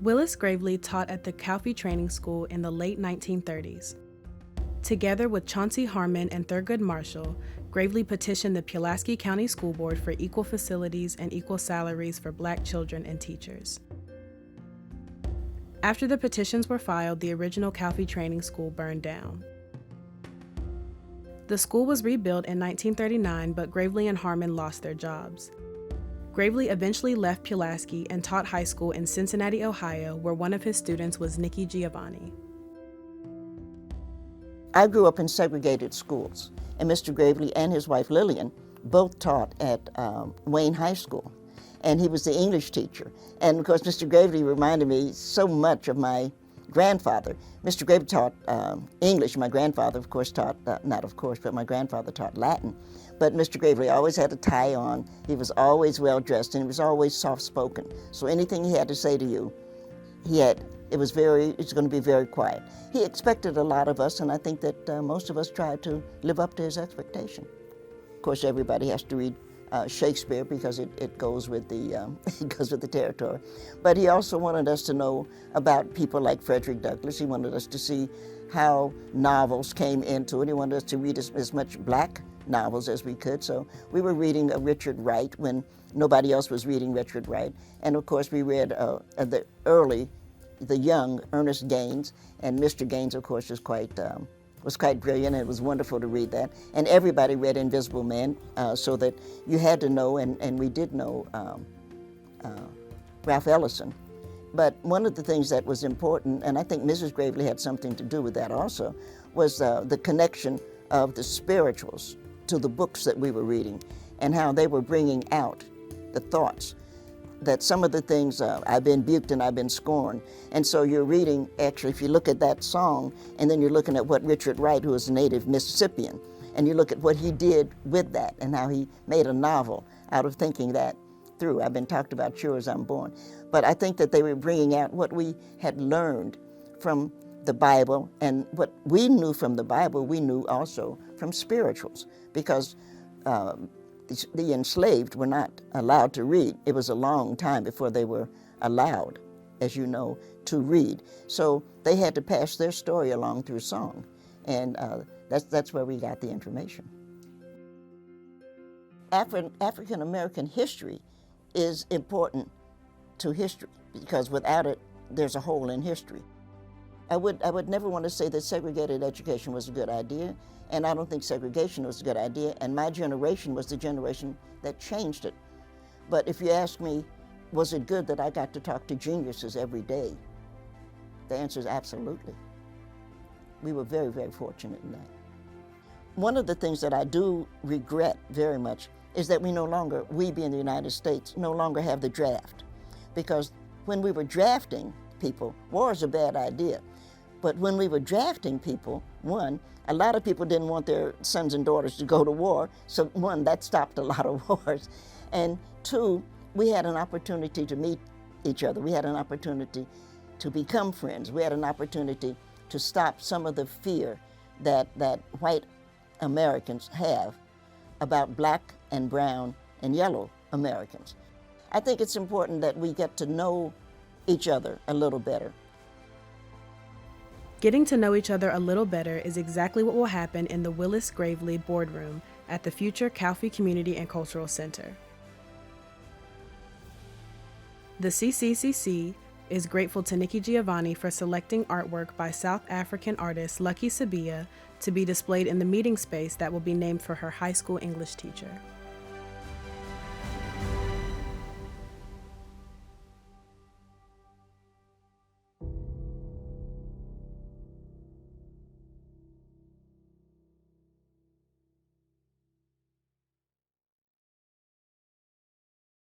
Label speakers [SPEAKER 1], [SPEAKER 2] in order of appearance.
[SPEAKER 1] Willis Gravely taught at the Calfee Training School in the late 1930s. Together with Chauncey Harmon and Thurgood Marshall, Gravely petitioned the Pulaski County School Board for equal facilities and equal salaries for Black children and teachers. After the petitions were filed, the original Calfee Training School burned down. The school was rebuilt in 1939, but Gravely and Harmon lost their jobs. Gravely eventually left Pulaski and taught high school in Cincinnati, Ohio, where one of his students was Nikki Giovanni.
[SPEAKER 2] I grew up in segregated schools, and Mr. Gravely and his wife Lillian both taught at Wayne High School, and he was the English teacher. And of course, Mr. Gravely reminded me so much of my grandfather. Mr. Gravely taught English. My grandfather, of course, taught, not of course, but my grandfather taught Latin. But Mr. Gravely always had a tie on. He was always well-dressed, and he was always soft-spoken. So anything he had to say to you, it was going to be very quiet. He expected a lot of us, and I think that most of us tried to live up to his expectation. Of course, everybody has to read Shakespeare because it goes with the it goes with the territory. But he also wanted us to know about people like Frederick Douglass. He wanted us to see how novels came into it. He wanted us to read as much Black novels as we could. So we were reading Richard Wright when nobody else was reading Richard Wright. And of course, we read the young Ernest Gaines, and Mr. Gaines, of course, was quite brilliant, and it was wonderful to read that. And everybody read Invisible Man, so that you had to know, and we did know Ralph Ellison. But one of the things that was important, and I think Mrs. Gravely had something to do with that also, was the connection of the spirituals to the books that we were reading, and how they were bringing out the thoughts that some of the things, I've been buked and I've been scorned. And so you're reading, actually, if you look at that song, and then you're looking at what Richard Wright, who was a native Mississippian, and you look at what he did with that and how he made a novel out of thinking that through. I've been talked about Sure as I'm Born. But I think that they were bringing out what we had learned from the Bible, and what we knew from the Bible, we knew also from spirituals, because the enslaved were not allowed to read. It was a long time before they were allowed, as you know, to read. So they had to pass their story along through song, and that's where we got the information. African American history is important to history, because without it, there's a hole in history. I would never want to say that segregated education was a good idea, and I don't think segregation was a good idea, and my generation was the generation that changed it. But if you ask me, was it good that I got to talk to geniuses every day? The answer is absolutely. We were very, very fortunate in that. One of the things that I do regret very much is that we being the United States, no longer have the draft. Because when we were drafting people, war is a bad idea. But when we were drafting people, one, a lot of people didn't want their sons and daughters to go to war, so one, that stopped a lot of wars. And two, we had an opportunity to meet each other. We had an opportunity to become friends. We had an opportunity to stop some of the fear that white Americans have about Black and brown and yellow Americans. I think it's important that we get to know each other a little better.
[SPEAKER 1] Getting to know each other a little better is exactly what will happen in the Willis Gravely boardroom at the future Calfee Community and Cultural Center. The CCCC is grateful to Nikki Giovanni for selecting artwork by South African artist Lucky Sibiya to be displayed in the meeting space that will be named for her high school English teacher.